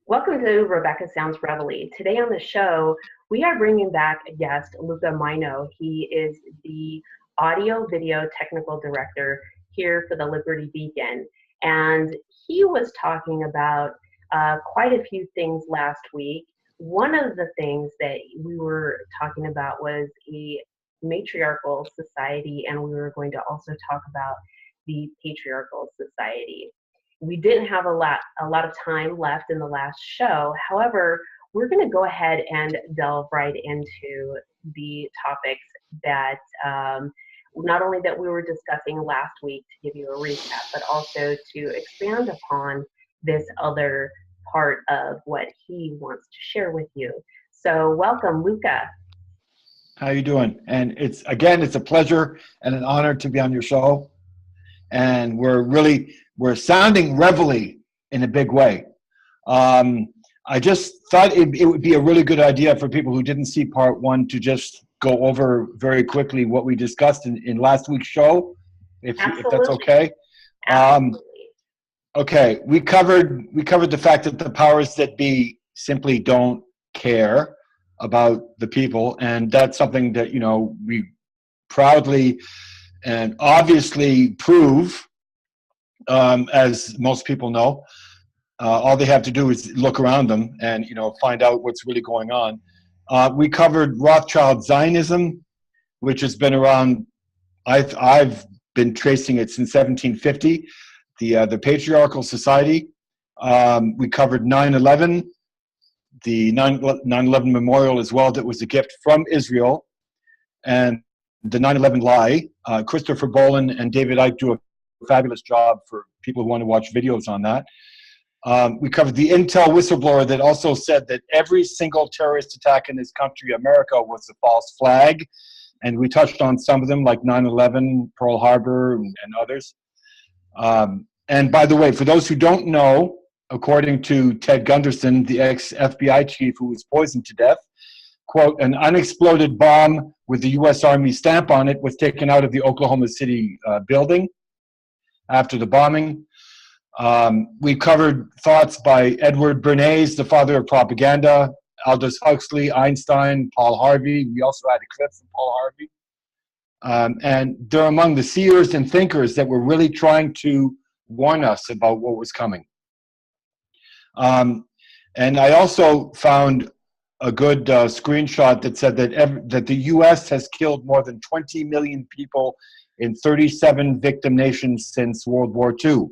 Welcome to Rebecca Sounds Reveille. Today on the show, we are bringing back a guest, Luca Majno. He is the audio video technical director here for the Liberty Beacon. And he was talking about quite a few things last week. One of the things that we were talking about was a matriarchal society, and we were going to also talk about the patriarchal society. We didn't have a lot of time left in the last show. However, we're going to go ahead and delve right into the topics that not only that we were discussing last week to give you a recap, but also to expand upon this other part of what he wants to share with you. So welcome, Luca. How you doing? And it's a pleasure and an honor to be on your show. And we're sounding Reveille in a big way. I just thought it would be a really good idea for people who didn't see part one to just go over very quickly what we discussed in last week's show, if that's okay. Okay, we covered the fact that the powers that be simply don't care about the people, and that's something that we proudly and obviously prove, as most people know. All they have to do is look around them and find out what's really going on. We covered Rothschild Zionism, which has been around. I've been tracing it since 1750. The Patriarchal Society. We covered 9/11, the 9/11 memorial as well. That was a gift from Israel, and the 9/11 lie. Christopher Bolin and David Icke do a fabulous job for people who want to watch videos on that. We covered the intel whistleblower that also said that every single terrorist attack in this country, America, was a false flag. And we touched on some of them, like 9/11, Pearl Harbor, and others. And by the way, for those who don't know, according to Ted Gunderson, the ex-FBI chief who was poisoned to death, quote, an unexploded bomb with the U.S. Army stamp on it was taken out of the Oklahoma City building after the bombing. We covered thoughts by Edward Bernays, the father of propaganda, Aldous Huxley, Einstein, Paul Harvey. We also had a clip from Paul Harvey. And they're among the seers and thinkers that were really trying to warn us about what was coming. And I also found a good screenshot that said that the U.S. has killed more than 20 million people in 37 victim nations since World War II.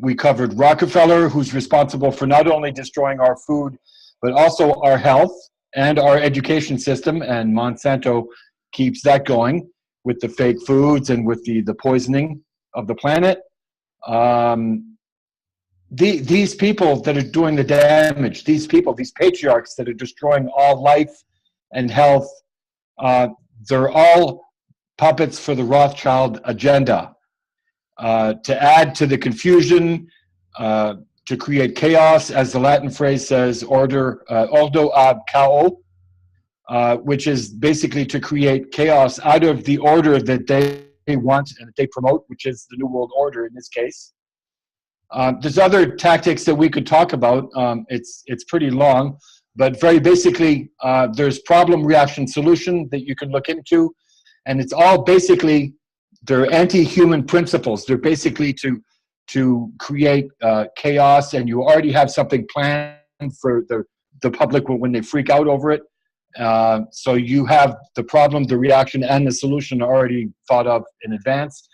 We covered Rockefeller, who's responsible for not only destroying our food, but also our health and our education system, and Monsanto keeps that going with the fake foods and with the poisoning of the planet. These people that are doing the damage, these patriarchs that are destroying all life and health, they're all puppets for the Rothschild agenda. To add to the confusion, to create chaos, as the Latin phrase says, ordo ab chaos, which is basically to create chaos out of the order that they want and that they promote, which is the New World Order in this case. There's other tactics that we could talk about. It's pretty long, but very basically, there's problem, reaction, solution that you can look into, and it's all basically, they're anti-human principles. They're basically to create chaos, and you already have something planned for the public when they freak out over it. So you have the problem, the reaction, and the solution already thought of in advance.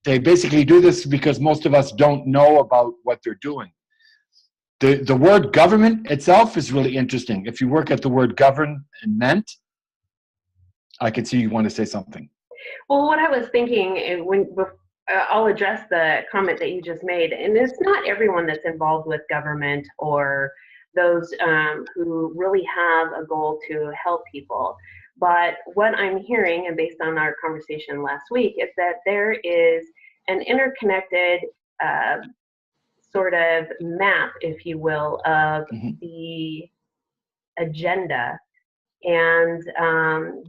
They basically do this because most of us don't know about what they're doing. The word government itself is really interesting. If you work at the word govern and meant, I could see you want to say something. Well, what I was thinking, I'll address the comment that you just made, and it's not everyone that's involved with government or those who really have a goal to help people. But what I'm hearing, and based on our conversation last week, is that there is an interconnected sort of map, if you will, of the agenda, and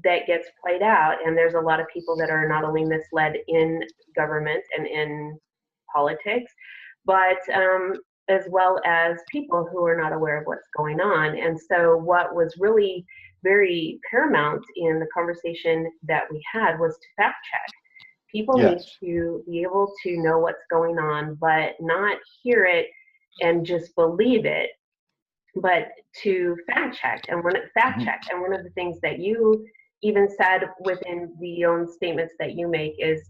that gets played out. And there's a lot of people that are not only misled in government and in politics, but as well as people who are not aware of what's going on. And so what was really very paramount in the conversation that we had was to fact check. People need to be able to know what's going on, but not hear it and just believe it, but to fact check. And one of the things that you even said within the own statements that you make is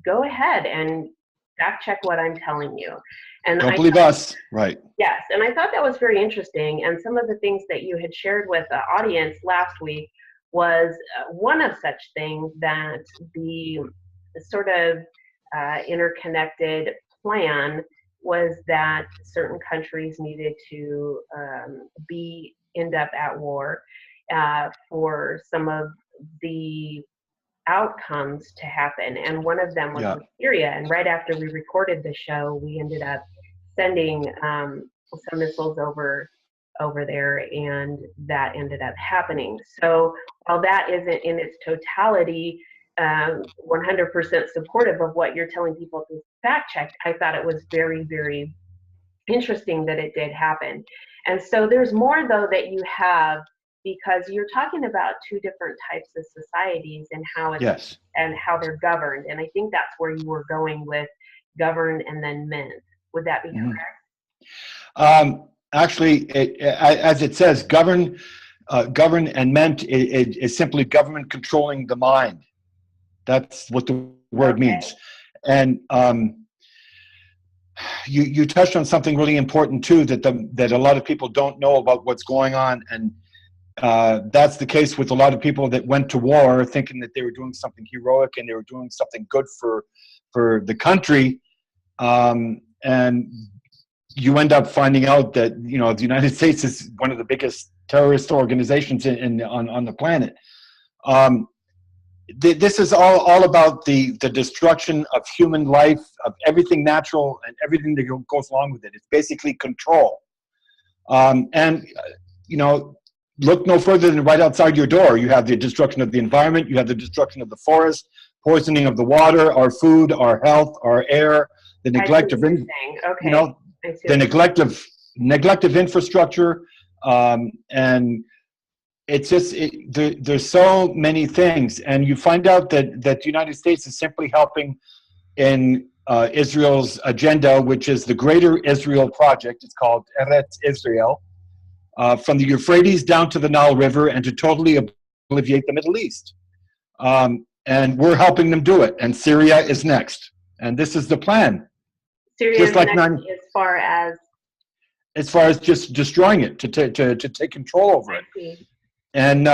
go ahead and fact check what I'm telling you. And don't believe us, right? Yes, and I thought that was very interesting. And some of the things that you had shared with the audience last week was one of such things, that the sort of interconnected plan was that certain countries needed to end up at war for some of the outcomes to happen. And one of them was Syria. And right after we recorded the show, we ended up sending some missiles over there, and that ended up happening. So while that isn't in its totality 100% supportive of what you're telling people to fact check, I thought it was very, very interesting that it did happen. And so there's more, though, that you have, because you're talking about two different types of societies and how it's and how they're governed. And I think that's where you were going with govern and then meant. Would that be correct? Actually, as it says, govern and meant is simply government controlling the mind. That's what the word means. And you touched on something really important too, that a lot of people don't know about what's going on, and that's the case with a lot of people that went to war thinking that they were doing something heroic and they were doing something good for the country, and you end up finding out that the United States is one of the biggest terrorist organizations on the planet. This is all about the destruction of human life, of everything natural and everything that goes along with it. It's basically control. And look no further than right outside your door. You have the destruction of the environment. You have the destruction of the forest, poisoning of the water, our food, our health, our air, the neglect of the neglect of infrastructure, and it's just there's so many things. And you find out that the United States is simply helping in Israel's agenda, which is the Greater Israel Project. It's called Eretz Israel, from the Euphrates down to the Nile River, and to totally obliviate the Middle East. And we're helping them do it. And Syria is next. And this is the plan. Syria just is like next as far as just destroying it, to take control over it. And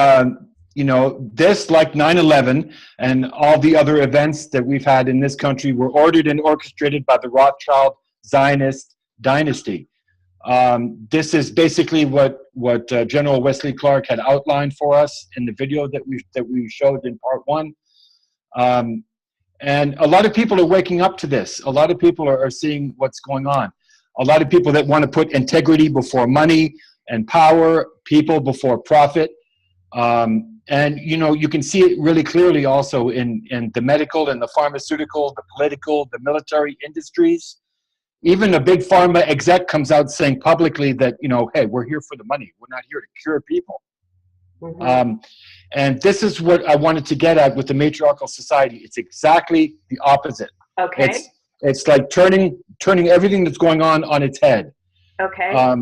this, like 9/11 and all the other events that we've had in this country, were ordered and orchestrated by the Rothschild Zionist dynasty. This is basically what General Wesley Clark had outlined for us in the video that we showed in part 1. And a lot of people are waking up to this. A lot of people are seeing what's going on. A lot of people that want to put integrity before money and power, people before profit. And you can see it really clearly also in the medical and the pharmaceutical, the political, the military industries. Even a big pharma exec comes out saying publicly that, hey, we're here for the money. We're not here to cure people. And this is what I wanted to get at with the matriarchal society. It's exactly the opposite. Okay. It's like turning everything that's going on its head. Okay.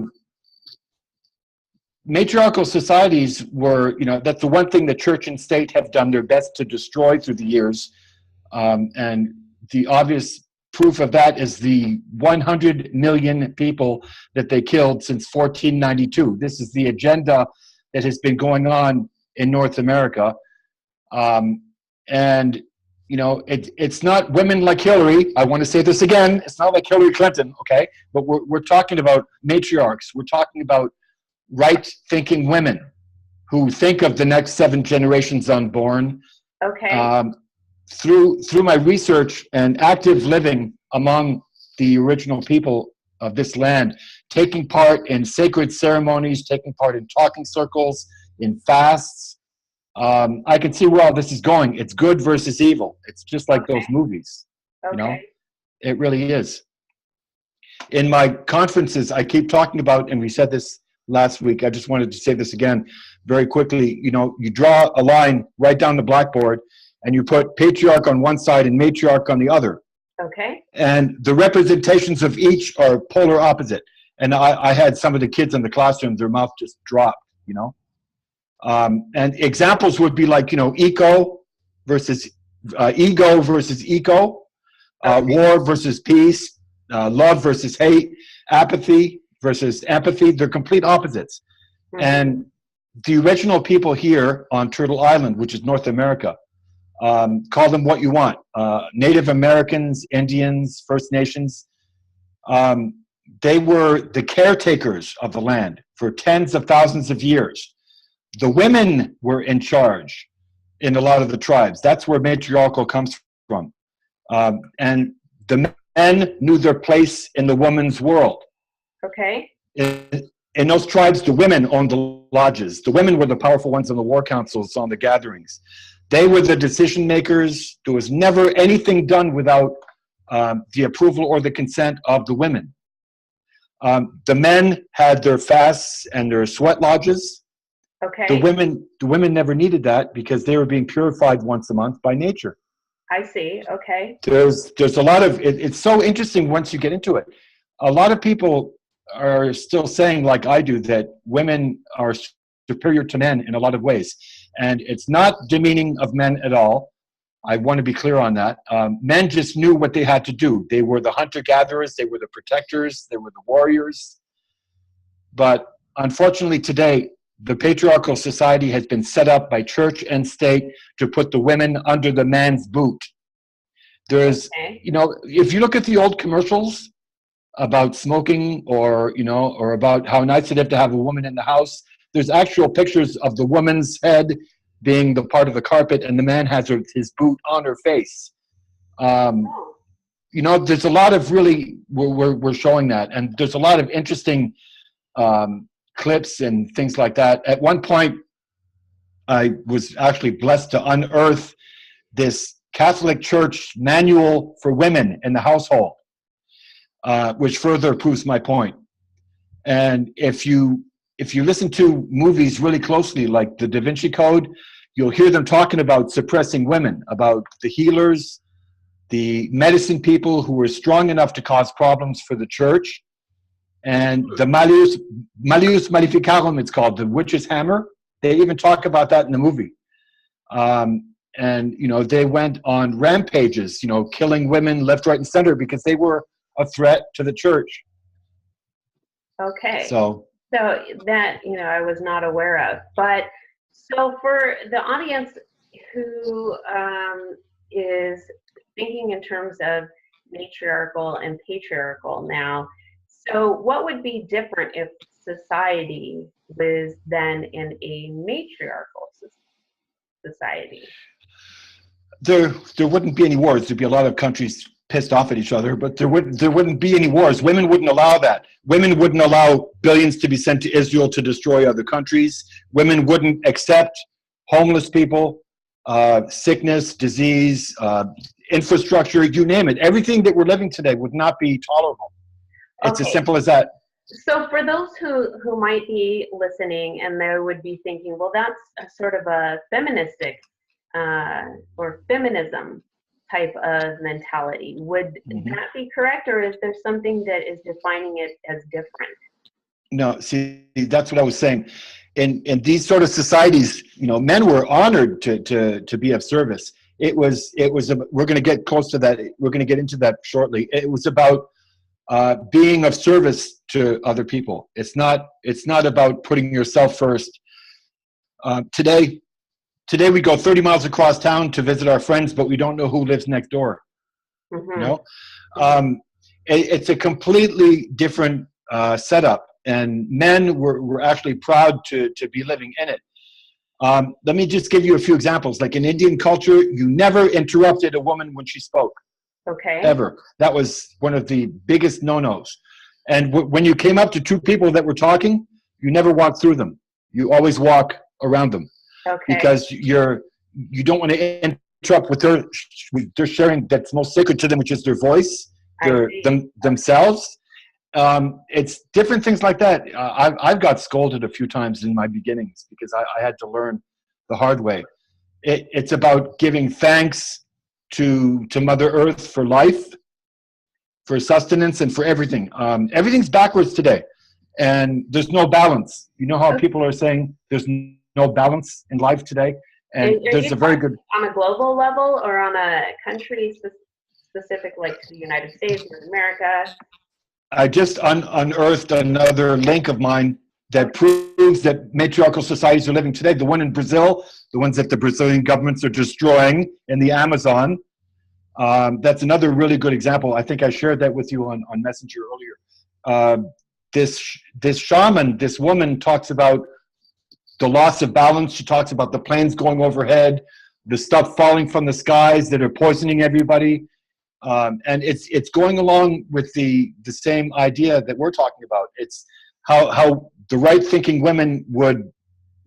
Matriarchal societies were, that's the one thing the church and state have done their best to destroy through the years. And the obvious proof of that is the 100 million people that they killed since 1492. This is the agenda that has been going on in North America. And, you know, it's not women like Hillary. I want to say this again. It's not like Hillary Clinton, okay? But we're talking about matriarchs. We're talking about right-thinking women who think of the next 7 generations unborn. Okay. Through my research and active living among the original people of this land, taking part in sacred ceremonies, taking part in talking circles, in fasts, I can see where all this is going. It's good versus evil. It's just like those movies. You know, it really is. In my conferences, I keep talking about, and we said this last week, I just wanted to say this again very quickly. You know, you draw a line right down the blackboard, and you put patriarch on one side and matriarch on the other. Okay. And the representations of each are polar opposite. And I had some of the kids in the classroom, their mouth just dropped, you know. And examples would be like, you know, ego versus eco, war versus peace, love versus hate, apathy versus empathy. They're complete opposites. Mm-hmm. And the original people here on Turtle Island, which is North America, call them what you want. Native Americans, Indians, First Nations. They were the caretakers of the land for tens of thousands of years. The women were in charge in a lot of the tribes. That's where matriarchal comes from. And the men knew their place in the woman's world. Okay. In those tribes, the women owned the lodges. The women were the powerful ones on the war councils, on the gatherings. They were the decision makers. There was never anything done without the approval or the consent of the women. The men had their fasts and their sweat lodges. Okay. The women never needed that because they were being purified once a month by nature. I see. Okay. There's a lot of it's so interesting once you get into it. A lot of people are still saying, like I do, that women are superior to men in a lot of ways. And it's not demeaning of men at all. I want to be clear on that. Men just knew what they had to do. They were the hunter-gatherers, they were the protectors, they were the warriors. But unfortunately today, the patriarchal society has been set up by church and state to put the women under the man's boot. There's, you know, if you look at the old commercials about smoking or, you know, or about how nice it is to have a woman in the house, there's actual pictures of the woman's head being the part of the carpet and the man has his boot on her face. You know, there's a lot of really, we're showing that. And there's a lot of interesting clips and things like that. At one point, I was actually blessed to unearth this Catholic Church manual for women in the household, which further proves my point. And if you listen to movies really closely, like the Da Vinci Code, you'll hear them talking about suppressing women, about the healers, the medicine people who were strong enough to cause problems for the church, and the Malleus Maleficarum, it's called, the witch's hammer. They even talk about that in the movie. And, you know, they went on rampages, you know, killing women left, right, and center because they were a threat to the church. Okay. So that, you know, I was not aware of. But so for the audience who is thinking in terms of matriarchal and patriarchal now, so what would be different if society was then in a matriarchal society? There wouldn't be any wars. There'd be a lot of countries pissed off at each other, but there wouldn't be any wars. Women wouldn't allow that. Women wouldn't allow billions to be sent to Israel to destroy other countries. Women wouldn't accept homeless people, sickness, disease, infrastructure, you name it. Everything that we're living today would not be tolerable. It's as simple as that. So for those who might be listening and they would be thinking, well, that's a sort of a feministic or feminism type of mentality. Would that be correct, or is there something that is defining it as different? No, see, that's what I was saying. In these sort of societies, you know, men were honored to be of service. we're going to get close to that. We're going to get into that shortly. It was about being of service to other people. It's not about putting yourself first. Today we go 30 miles across town to visit our friends, but we don't know who lives next door. Mm-hmm. You know, it's a completely different setup, and men were actually proud to be living in it. Let me just give you a few examples. Like in Indian culture, you never interrupted a woman when she spoke. Okay. Ever. That was one of the biggest no-nos. And when you came up to two people that were talking, you never walked through them. You always walk around them. Okay. Because you don't want to interrupt with their sharing that's most sacred to them, which is their voice, themselves. It's different things like that. I've got scolded a few times in my beginnings because I had to learn the hard way. It's about giving thanks to Mother Earth for life, for sustenance, and for everything. Everything's backwards today, and there's no balance. You know how people are saying there's no balance in life today, and there's a very good on a global level or on a country specific, like the United States or America. I just unearthed another link of mine that proves that matriarchal societies are living today. The one in Brazil, the ones that the Brazilian governments are destroying in the Amazon. That's another really good example. I think I shared that with you on Messenger earlier. This shaman, this woman talks about the loss of balance. She talks about the planes going overhead, the stuff falling from the skies that are poisoning everybody. And it's going along with the same idea that we're talking about. It's how the right-thinking women would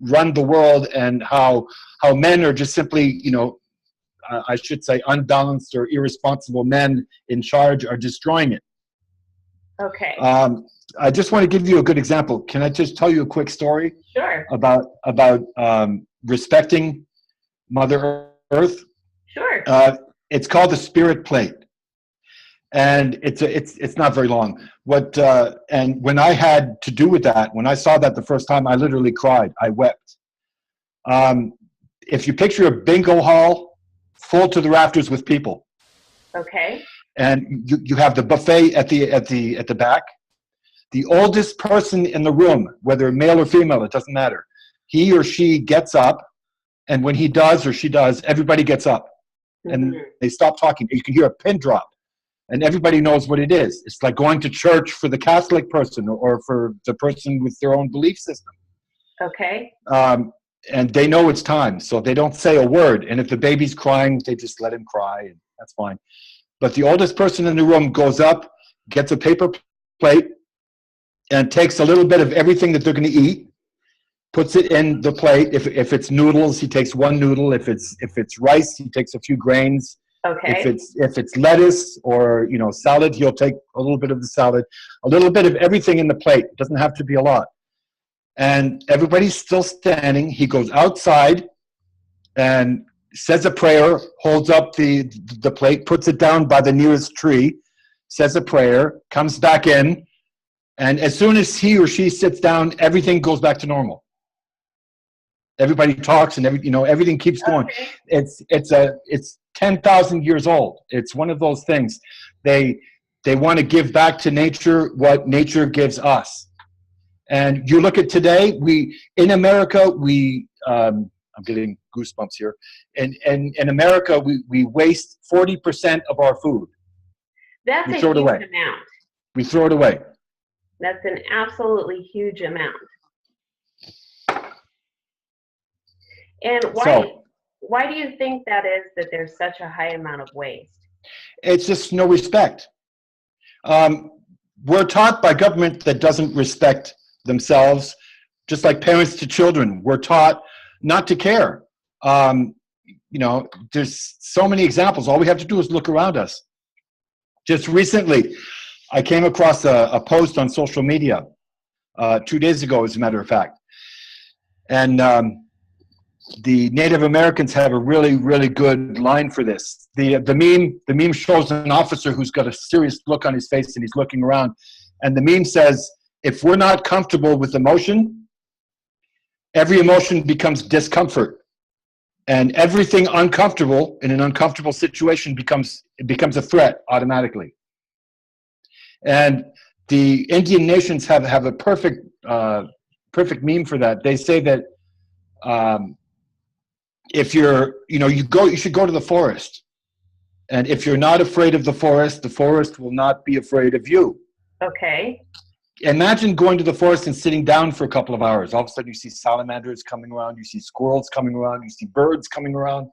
run the world, and how men are just simply, I should say, unbalanced or irresponsible men in charge are destroying it. Okay. I just want to give you a good example. Can I just tell you a quick story? Sure. About respecting Mother Earth? Sure. It's called the spirit plate, and it's not very long. And when I had to do with that, when I saw that the first time, I literally cried. I wept. If you picture a bingo hall full to the rafters with people, okay, and you have the buffet at the back, the oldest person in the room, whether male or female, it doesn't matter, he or she gets up, and when he does or she does, everybody gets up. And they stop talking. You can hear a pin drop, and everybody knows what it is. It's like going to church for the Catholic person or for the person with their own belief system. Okay. And they know it's time, so they don't say a word. And if the baby's crying, they just let him cry, and that's fine. But the oldest person in the room goes up, gets a paper plate, and takes a little bit of everything that they're going to eat, puts it in the plate. If it's noodles, he takes one noodle. If it's rice, he takes a few grains. Okay. If it's lettuce or salad, he'll take a little bit of the salad, a little bit of everything in the plate. It doesn't have to be a lot. And everybody's still standing. He goes outside and says a prayer, holds up the plate, puts it down by the nearest tree, says a prayer, comes back in, and as soon as he or she sits down, everything goes back to normal. Everybody talks, and everything keeps going. Okay. It's 10,000 years old. It's one of those things. They want to give back to nature what nature gives us. And you look at today, in America, I'm getting goosebumps here. In America, we waste 40% of our food. That's we a throw it huge away. amount. We throw it away. That's an absolutely huge amount. And why do you think that is, that there's such a high amount of waste? It's just no respect. We're taught by government that doesn't respect themselves, just like parents to children. We're taught not to care. There's so many examples. All we have to do is look around us. Just recently, I came across a post on social media 2 days ago, as a matter of fact. And the Native Americans have a really, really good line for this. The meme shows an officer who's got a serious look on his face, and he's looking around. And the meme says, if we're not comfortable with emotion, every emotion becomes discomfort. And everything uncomfortable in an uncomfortable situation becomes a threat automatically. And the Indian nations have a perfect meme for that. They say that if you're, you should go to the forest. And if you're not afraid of the forest will not be afraid of you. Okay. Imagine going to the forest and sitting down for a couple of hours. All of a sudden you see salamanders coming around, you see squirrels coming around, you see birds coming around.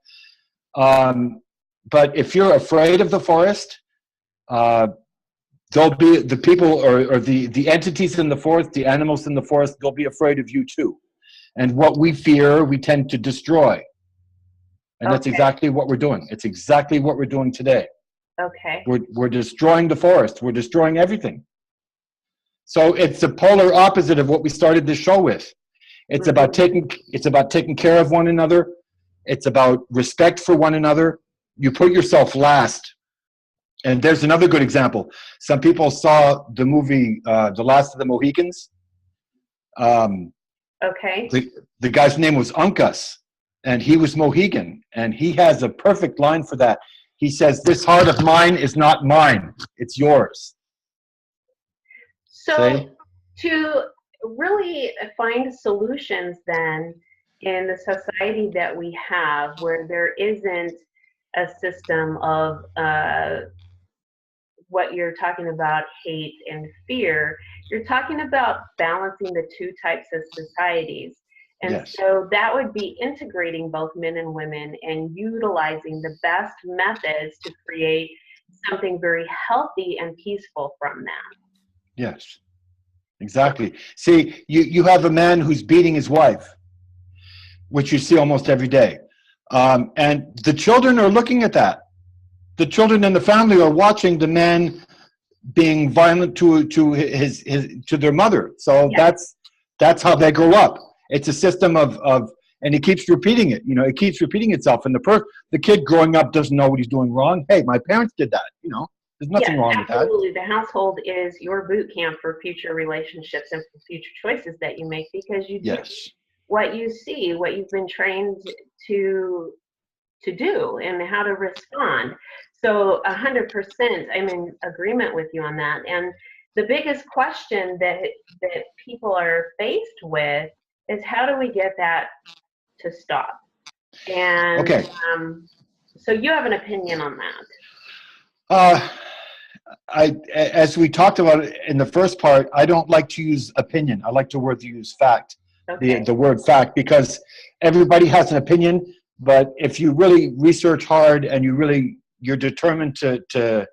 But if you're afraid of the forest, there'll be the people or the entities in the forest, the animals in the forest, they'll be afraid of you too. And what we fear, we tend to destroy. And that's exactly what we're doing. It's exactly what we're doing today. Okay. We're destroying the forest. We're destroying everything. So it's the polar opposite of what we started this show with. It's about taking care of one another. It's about respect for one another. You put yourself last. And there's another good example. Some people saw the movie The Last of the Mohicans. Okay. The guy's name was Uncas, and he was Mohican, and he has a perfect line for that. He says, "This heart of mine is not mine, it's yours." So to really find solutions then in the society that we have, where there isn't a system of what you're talking about, hate and fear, you're talking about balancing the two types of societies. And so that would be integrating both men and women and utilizing the best methods to create something very healthy and peaceful from that. Yes, exactly. See, you have a man who's beating his wife, which you see almost every day. And the children are looking at that. The children in the family are watching the man being violent to their mother. So that's how they grow up. It's a system of and it keeps repeating it. It keeps repeating itself. And the kid growing up doesn't know what he's doing wrong. Hey, my parents did that. There's nothing wrong with that. Absolutely. The household is your boot camp for future relationships and for future choices that you make, because you do what you see, what you've been trained to do and how to respond. So 100%, I'm in agreement with you on that. And the biggest question that people are faced with is, how do we get that to stop? And so you have an opinion on that. As we talked about in the first part, I don't like to use opinion. I like to use fact, the word fact, because everybody has an opinion. But if you really research hard and you're determined to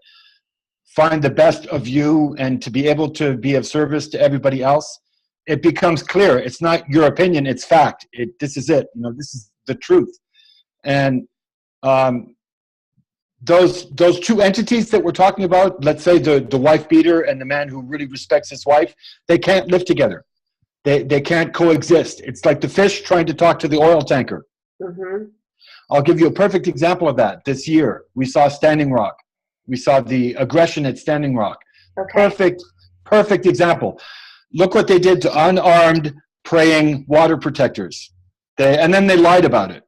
find the best of you and to be able to be of service to everybody else, it becomes clear. It's not your opinion, it's fact. This is it. This is the truth. And those two entities that we're talking about, let's say the wife beater and the man who really respects his wife, they can't live together. They can't coexist. It's like the fish trying to talk to the oil tanker. Mm-hmm. I'll give you a perfect example of that. This year, we saw Standing Rock. We saw the aggression at Standing Rock. Perfect example. Look what they did to unarmed, praying water protectors. And then they lied about it,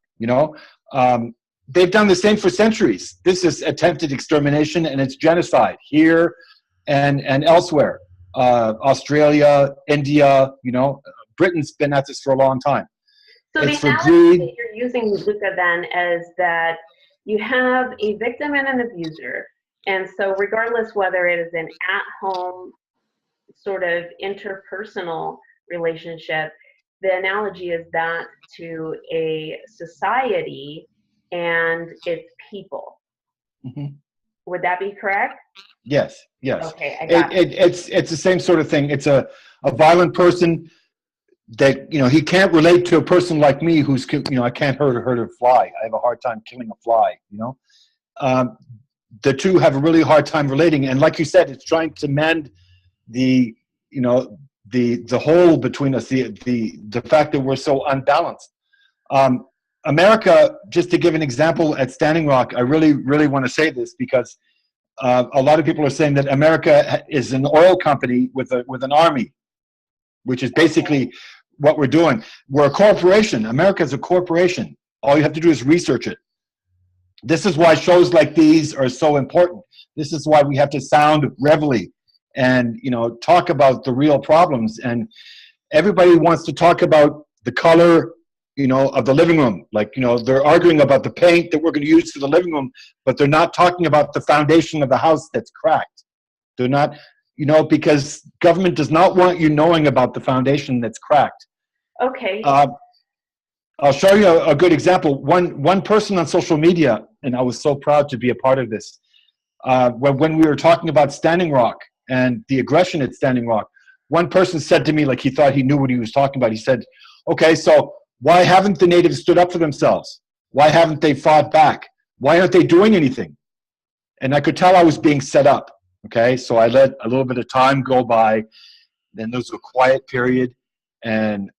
They've done the same for centuries. This is attempted extermination, and it's genocide here and elsewhere. Australia, India, Britain's been at this for a long time. So it's the analogy that you're using, Luca, then, is that you have a victim and an abuser. And so regardless whether it is an at-home sort of interpersonal relationship, the analogy is that to a society and its people. Mm-hmm. Would that be correct? Yes. Okay, I got it. It's the same sort of thing. It's a violent person that, he can't relate to a person like me who's, I can't hurt a fly. I have a hard time killing a fly, The two have a really hard time relating. And like you said, it's trying to mend the hole between us, the fact that we're so unbalanced. America, just to give an example at Standing Rock, I really, really want to say this because a lot of people are saying that America is an oil company with an army, which is basically what we're doing. We're a corporation. America is a corporation. All you have to do is research it. This is why shows like these are so important. This is why we have to sound Reveille and, you know, talk about the real problems. And everybody wants to talk about the color, you know, of the living room. Like, you know, they're arguing about the paint that we're going to use for the living room, but they're not talking about the foundation of the house that's cracked. They're not, you know, because government does not want you knowing about the foundation that's cracked. Okay. I'll show you a good example. One person on social media, and I was so proud to be a part of this, when we were talking about Standing Rock and the aggression at Standing Rock, one person said to me, like he thought he knew what he was talking about. He said, okay, so why haven't the natives stood up for themselves? Why haven't they fought back? Why aren't they doing anything? And I could tell I was being set up. Okay, so I let a little bit of time go by. Then there was a quiet period, and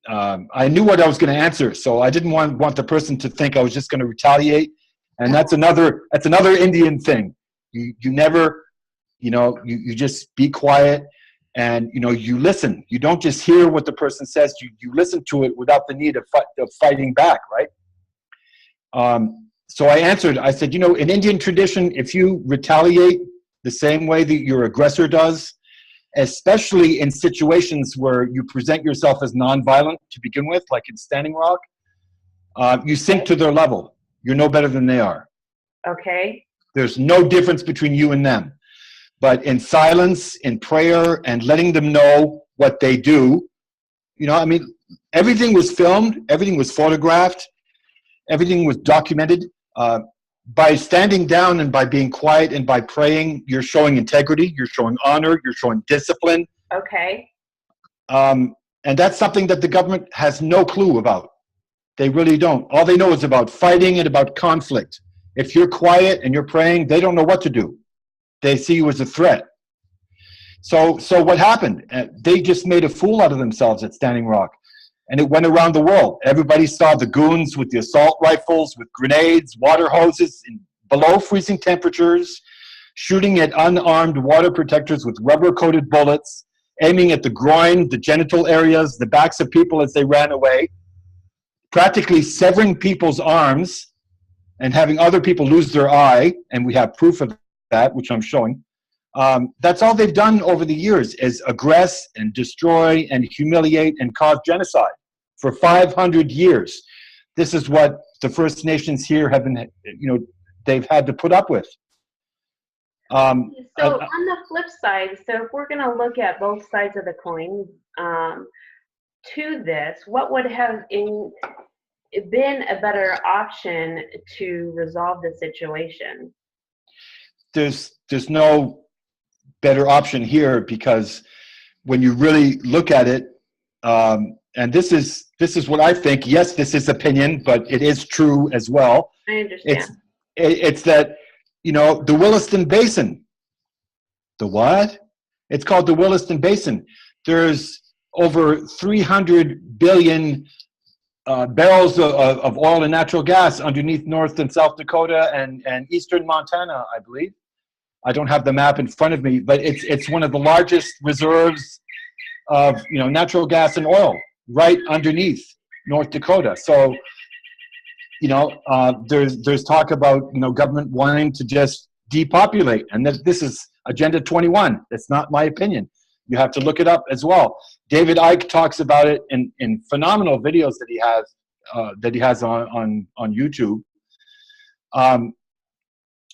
I knew what I was going to answer. So I didn't want the person to think I was just going to retaliate. And that's another Indian thing. You never, you know, you just be quiet, and you know, you listen. You don't just hear what the person says. You listen to it without the need of fighting back, right? So I answered. I said, you know, in Indian tradition, if you retaliate the same way that your aggressor does, especially in situations where you present yourself as nonviolent to begin with, like in Standing Rock, you sink to their level. You're no better than they are. Okay. There's no difference between you and them. But in silence, in prayer, and letting them know what they do, you know, I mean, everything was filmed, everything was photographed, everything was documented. By standing down and by being quiet and by praying, you're showing integrity, you're showing honor, you're showing discipline. Okay. And that's something that the government has no clue about. They really don't. All they know is about fighting and about conflict. If you're quiet and you're praying, they don't know what to do. They see you as a threat. So what happened? They just made a fool out of themselves at Standing Rock. And it went around the world. Everybody saw the goons with the assault rifles, with grenades, water hoses, in below freezing temperatures, shooting at unarmed water protectors with rubber-coated bullets, aiming at the groin, the genital areas, the backs of people as they ran away, practically severing people's arms and having other people lose their eye, and we have proof of that, which I'm showing. That's all they've done over the years, is aggress and destroy and humiliate and cause genocide for 500 years. This is what the First Nations here have been, you know, they've had to put up with. So on the flip side, so if we're going to look at both sides of the coin to this, what would have been a better option to resolve the situation? There's no better option here, because when you really look at it, and this is what I think. Yes, this is opinion, but it is true as well. I understand. It's that, you know, the Williston Basin. The what? It's called the Williston Basin. There's over 300 billion barrels of oil and natural gas underneath North and South Dakota and eastern Montana, I believe. I don't have the map in front of me, but it's one of the largest reserves of, you know, natural gas and oil right underneath North Dakota. So, you know, there's talk about, you know, government wanting to just depopulate, and this is Agenda 21. That's not my opinion. You have to look it up as well. David Icke talks about it in phenomenal videos that he has on YouTube.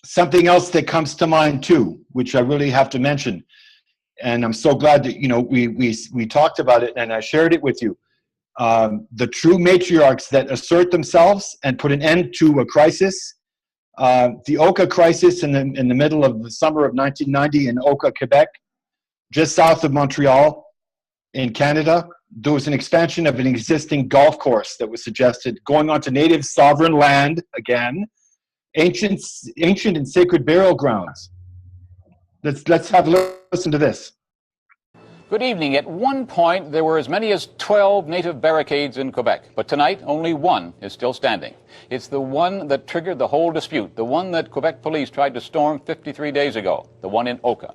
Something else that comes to mind too, which I really have to mention, and I'm so glad that, you know, we talked about it and I shared it with you. The true matriarchs that assert themselves and put an end to a crisis. The Oka crisis in the middle of the summer of 1990 in Oka, Quebec, just south of Montreal in Canada. There was an expansion of an existing golf course that was suggested, going onto native sovereign land again, ancient and sacred burial grounds. Let's have a listen to this. Good evening. At one point, there were as many as 12 native barricades in Quebec, but tonight only one is still standing. It's the one that triggered the whole dispute, the one that Quebec police tried to storm 53 days ago, the one in Oka.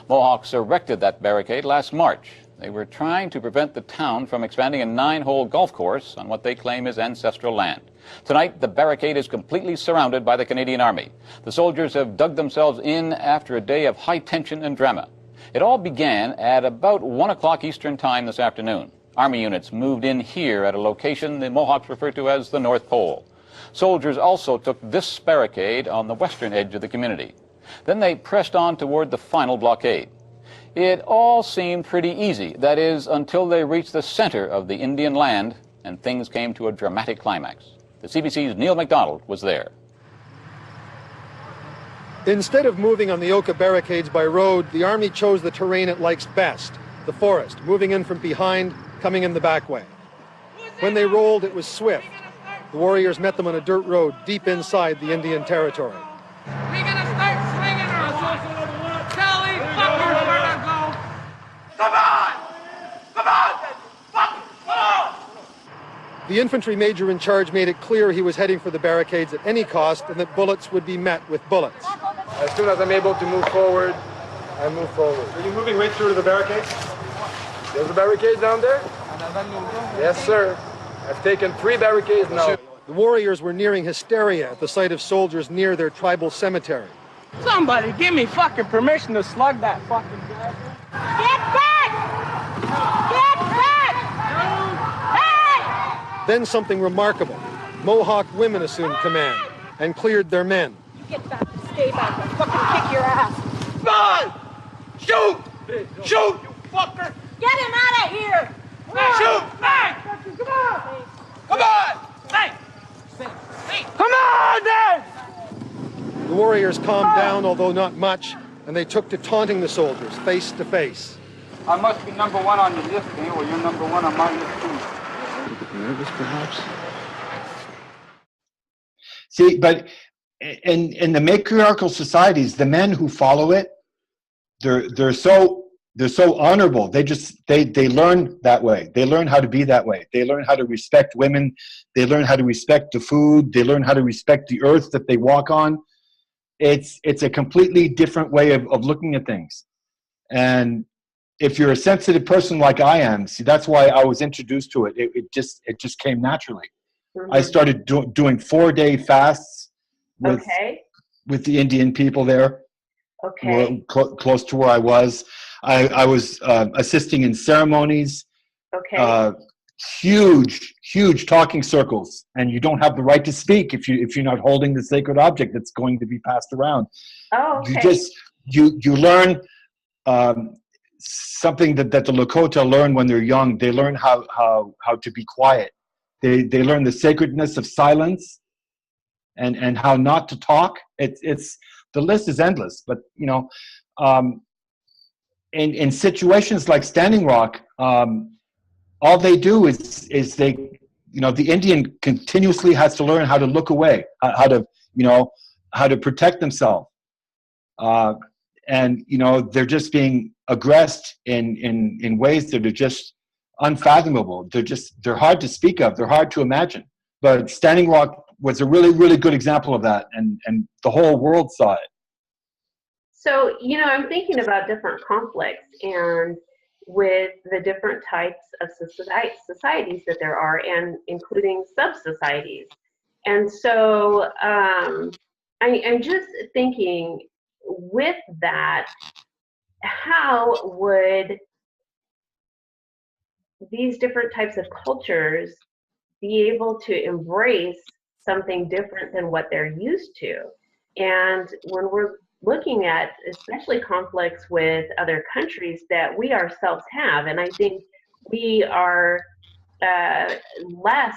Mohawks erected that barricade last March. They were trying to prevent the town from expanding a 9-hole golf course on what they claim is ancestral land. Tonight, the barricade is completely surrounded by the Canadian Army. The soldiers have dug themselves in after a day of high tension and drama. It all began at about 1 o'clock Eastern Time this afternoon. Army units moved in here at a location the Mohawks refer to as the North Pole. Soldiers also took this barricade on the western edge of the community. Then they pressed on toward the final blockade. It all seemed pretty easy, that is, until they reached the center of the Indian land and things came to a dramatic climax. The CBC's Neil MacDonald was there. Instead of moving on the Oka barricades by road, the Army chose the terrain it likes best, the forest, moving in from behind, coming in the back way. When they rolled, it was swift. The warriors met them on a dirt road deep inside the Indian territory. We're gonna start swinging our tell these fuckers where to go. Come on! Come on! Fuck! Come on! The infantry major in charge made it clear he was heading for the barricades at any cost and that bullets would be met with bullets. As soon as I'm able to move forward, I move forward. Are you moving right through to the barricades? There's a barricade down there? Yes, sir. I've taken 3 barricades now. The warriors were nearing hysteria at the sight of soldiers near their tribal cemetery. Somebody give me fucking permission to slug that fucking guy. Get back! Get back! Hey! Then something remarkable. Mohawk women assumed command and cleared their men. You get back, stay back, I'll fucking kick your ass. Run! Shoot! Shoot, you fucker! Get him out of here! Shoot! Hey! Come on! Come on! Hey! Come on, then! The warriors calmed down, although not much, and they took to taunting the soldiers face to face. I must be number 1 on your list, eh? Or you're number 1 on my list, too. A bit nervous, perhaps? See, but in the matriarchal societies, the men who follow it, they're so honorable. They learn that way. They learn how to be that way. They learn how to respect women. They learn how to respect the food. They learn how to respect the earth that they walk on. It's a completely different way of looking at things. And if you're a sensitive person like I am, see, that's why I was introduced to it. It just came naturally. Mm-hmm. I started doing 4-day fasts with the Indian people there. Okay. Close to where I was. I was assisting in ceremonies. Okay. Huge talking circles, and you don't have the right to speak if you're not holding the sacred object that's going to be passed around. Oh, okay. You learn something that the Lakota learn when they're young. They learn how to be quiet. They learn the sacredness of silence and how not to talk. It's the list is endless, but in situations like Standing Rock, all they do is they, the Indian continuously has to learn how to look away, how to protect themselves, and they're just being aggressed in ways that are just unfathomable. They're hard to speak of. They're hard to imagine. But Standing Rock was a really, really good example of that, and the whole world saw it. So, I'm thinking about different conflicts and with the different types of societies that there are, and including sub-societies. And so I'm just thinking with that, how would these different types of cultures be able to embrace something different than what they're used to? And when we're looking at especially conflicts with other countries that we ourselves have, and I think we are less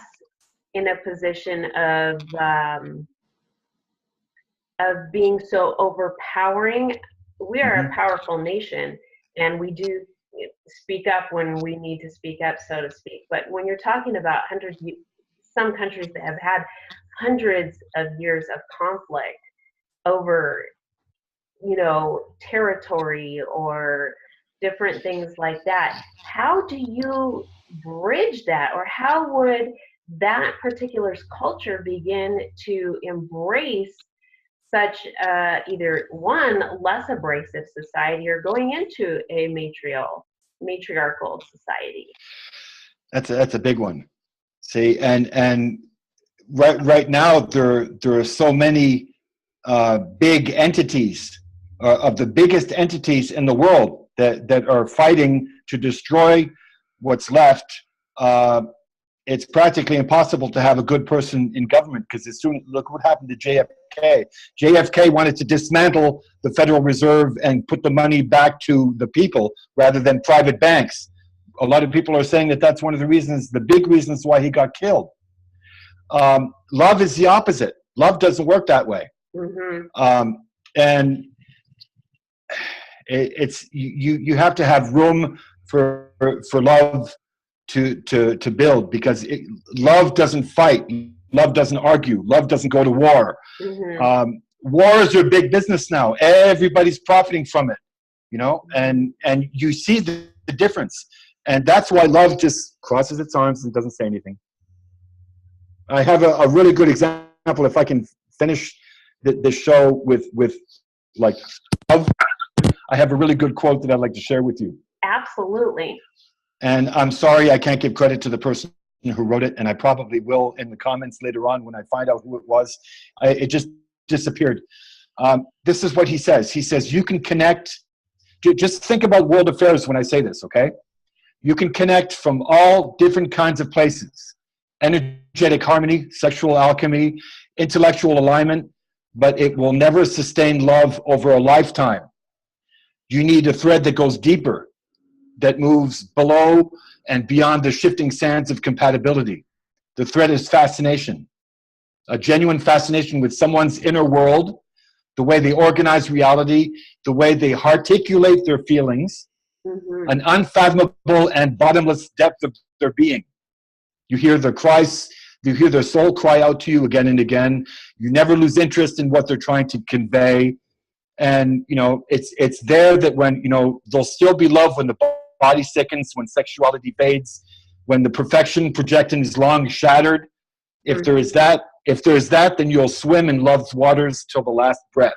in a position of being so overpowering. We are a powerful nation, and we do speak up when we need to speak up, so to speak. But when you're talking about some countries that have had hundreds of years of conflict over territory or different things like that, how do you bridge that, or how would that particular culture begin to embrace such either one less abrasive society or going into a matriarchal matriarchal society? That's a big one. See, and right now there are so many big entities, of the biggest entities in the world that are fighting to destroy what's left. It's practically impossible to have a good person in government, because as soon look what happened to JFK. JFK wanted to dismantle the Federal Reserve and put the money back to the people rather than private banks. A lot of people are saying that that's one of the reasons, the big reasons why he got killed. Love is the opposite. Love doesn't work that way. And it's you have to have room for love to build, because love doesn't fight, love doesn't argue, love doesn't go to war. Wars are big business now. Everybody's profiting from it, you know, and you see the difference, and that's why love just crosses its arms and doesn't say anything. I have a really good example, if I can finish the show with like love. I have a really good quote that I'd like to share with you. Absolutely. And I'm sorry I can't give credit to the person who wrote it, and I probably will in the comments later on when I find out who it was. It just disappeared. This is what he says. He says, you can connect, just think about world affairs when I say this, okay? You can connect from all different kinds of places. Energetic harmony, sexual alchemy, intellectual alignment, but it will never sustain love over a lifetime. You need a thread that goes deeper, that moves below and beyond the shifting sands of compatibility. The thread is fascination, a genuine fascination with someone's inner world, the way they organize reality, the way they articulate their feelings, an unfathomable and bottomless depth of their being. You hear their cries, you hear their soul cry out to you again and again. You never lose interest in what they're trying to convey. And, you know, it's there that when, you know, there'll still be love when the body sickens, when sexuality fades, when the perfection projecting is long shattered. If there is that, then you'll swim in love's waters till the last breath.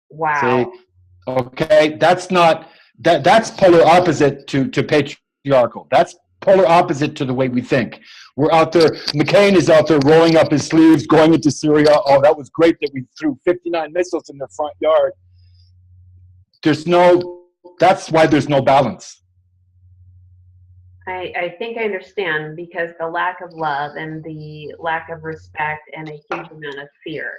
Wow. See? Okay, that's not, that's polar opposite to patriarchal. That's polar opposite to the way we think. We're out there, McCain is out there rolling up his sleeves, going into Syria. Oh, that was great that we threw 59 missiles in their front yard. That's why there's no balance. I think I understand, because the lack of love and the lack of respect and a huge amount of fear.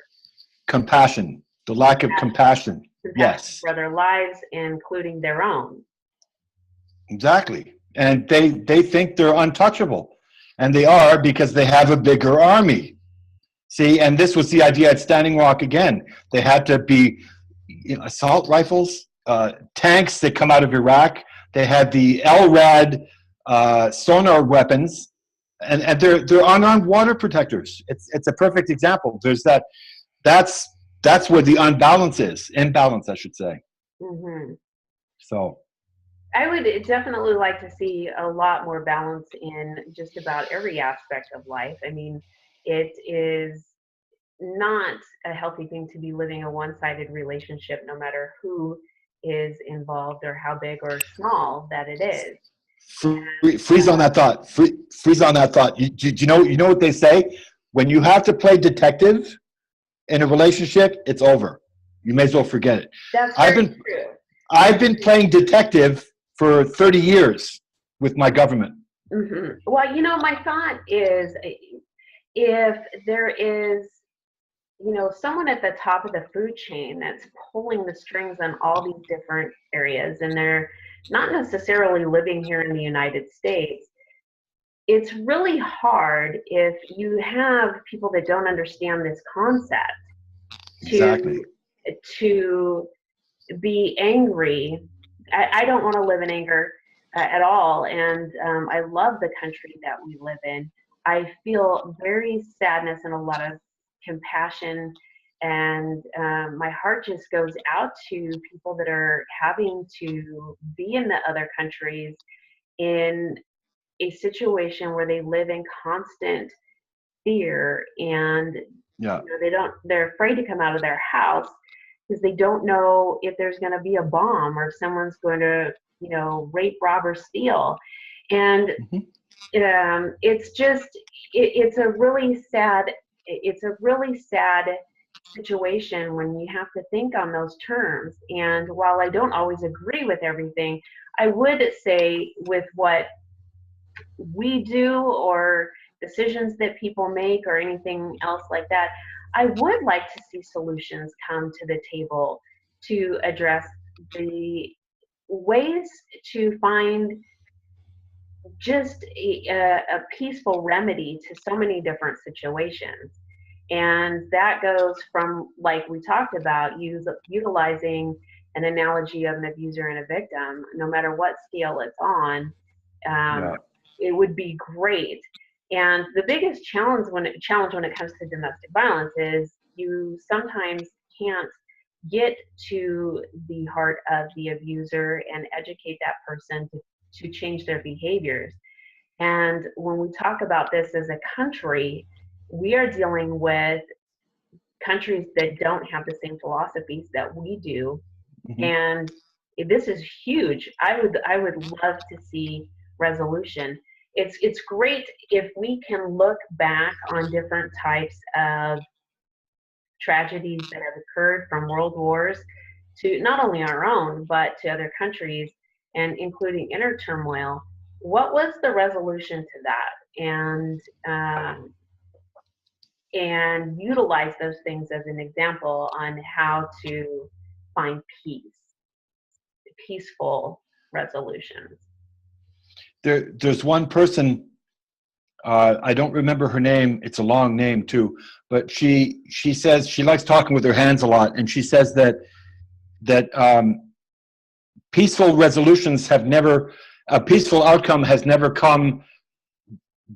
Compassion, the lack of compassion. Yes. For their lives, including their own. Exactly. And they think they're untouchable. And they are, because they have a bigger army. See, and this was the idea at Standing Rock again. They had to be, you know, assault rifles, tanks that come out of Iraq. They had the LRAD sonar weapons, and they're unarmed water protectors. It's a perfect example. There's that's where the imbalance, I should say. So I would definitely like to see a lot more balance in just about every aspect of life. I mean, it is not a healthy thing to be living a one-sided relationship, no matter who is involved or how big or small that it is. Freeze on that thought. Freeze on that thought. You know what they say? When you have to play detective in a relationship, it's over. You may as well forget it. That's true. I've been playing detective for 30 years with my government. Well, you know, my thought is, if there is, you know, someone at the top of the food chain that's pulling the strings on all these different areas, and they're not necessarily living here in the United States, it's really hard if you have people that don't understand this concept to be angry. I don't want to live in anger at all, and I love the country that we live in. I feel very sadness and a lot of compassion, and my heart just goes out to people that are having to be in the other countries in a situation where they live in constant fear, and you know, they're afraid to come out of their house because they don't know if there's going to be a bomb or if someone's going to rape, rob, or steal. And it's just, it's a really sad situation when you have to think on those terms. And while I don't always agree with everything, I would say with what we do or decisions that people make or anything else like that, I would like to see solutions come to the table to address the ways to find just a peaceful remedy to so many different situations. And that goes from, like we talked about, utilizing an analogy of an abuser and a victim, no matter what scale it's on. It would be great. And the biggest challenge when it comes to domestic violence is you sometimes can't get to the heart of the abuser and educate that person to change their behaviors. And when we talk about this as a country, we are dealing with countries that don't have the same philosophies that we do. And this is huge. I would love to see resolution. It's great if we can look back on different types of tragedies that have occurred from world wars to not only our own, but to other countries, and including inner turmoil. What was the resolution to that? And utilize those things as an example on how to find peaceful resolutions. There's one person, I don't remember her name, it's a long name too, but she says she likes talking with her hands a lot, and she says that peaceful resolutions have never, a peaceful outcome has never come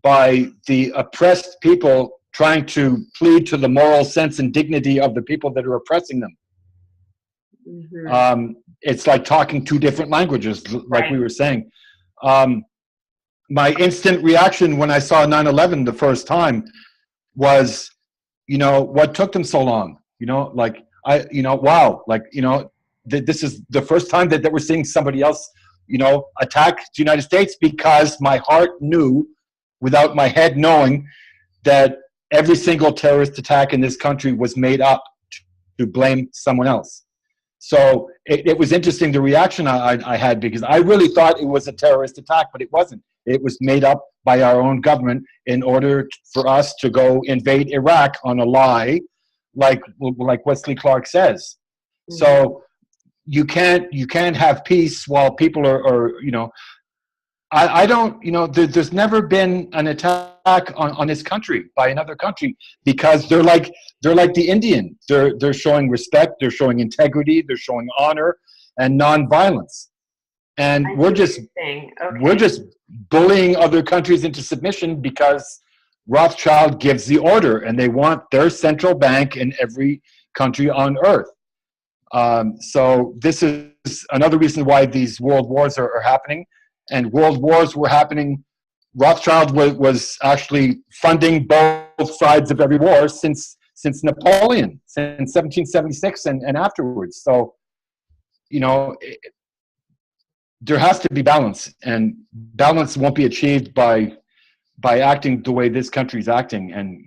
by the oppressed people trying to plead to the moral sense and dignity of the people that are oppressing them. It's like talking two different languages, like we were saying. My instant reaction when I saw 9/11 the first time was, what took them so long? Wow, this is the first time that we're seeing somebody else, attack the United States, because my heart knew, without my head knowing, that every single terrorist attack in this country was made up to blame someone else. So it was interesting, the reaction I had, because I really thought it was a terrorist attack, but it wasn't. It was made up by our own government in order for us to go invade Iraq on a lie, like Wesley Clark says. So you can't have peace while people are I don't, there's never been an attack on this country by another country, because they're like the Indian. They're showing respect, they're showing integrity, they're showing honor and nonviolence. And we're just bullying other countries into submission because Rothschild gives the order, and they want their central bank in every country on earth. So this is another reason why these world wars are happening. And world wars were happening. Rothschild was actually funding both sides of every war since Napoleon, since 1776 and afterwards. So, there has to be balance, and balance won't be achieved by acting the way this country's acting. And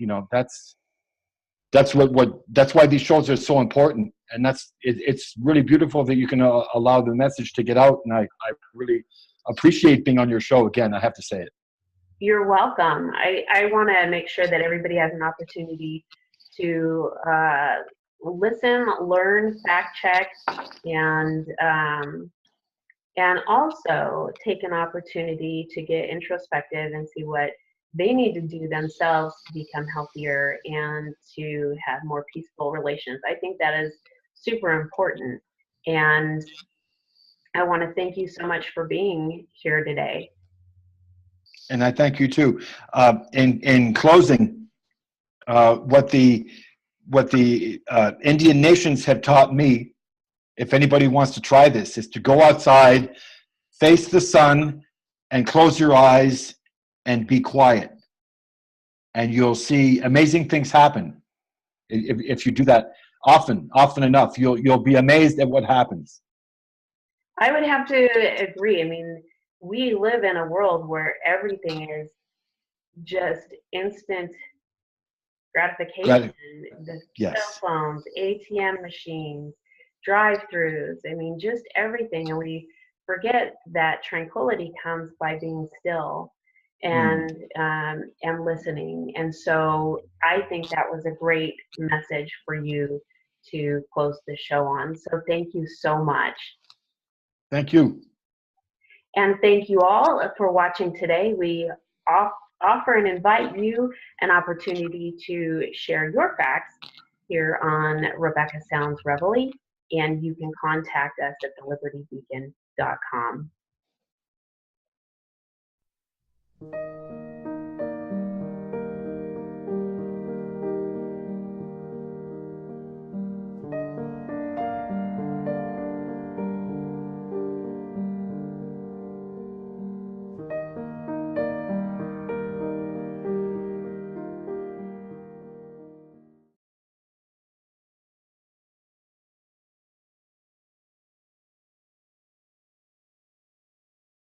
that's why these shows are so important. And it's really beautiful that you can allow the message to get out. And I really appreciate being on your show again. I have to say it. You're welcome. I want to make sure that everybody has an opportunity to listen, learn, fact check, and also take an opportunity to get introspective and see what they need to do themselves to become healthier and to have more peaceful relations. I think that is super important. And I want to thank you so much for being here today. And I thank you too. In closing, what the Indian nations have taught me, if anybody wants to try this, is to go outside, face the sun, and close your eyes and be quiet. And you'll see amazing things happen. If you do that often enough, you'll be amazed at what happens. I would have to agree. I mean, we live in a world where everything is just instant gratification. The cell Yes. phones, ATM machines, drive-throughs. I mean, just everything, and we forget that tranquility comes by being still Mm. and listening. And so, I think that was a great message for you to close the show on. So, thank you so much. Thank you. And thank you all for watching today. We offer and invite you an opportunity to share your facts here on Rebecca Sounds Reveille, and you can contact us at thelibertybeacon.com.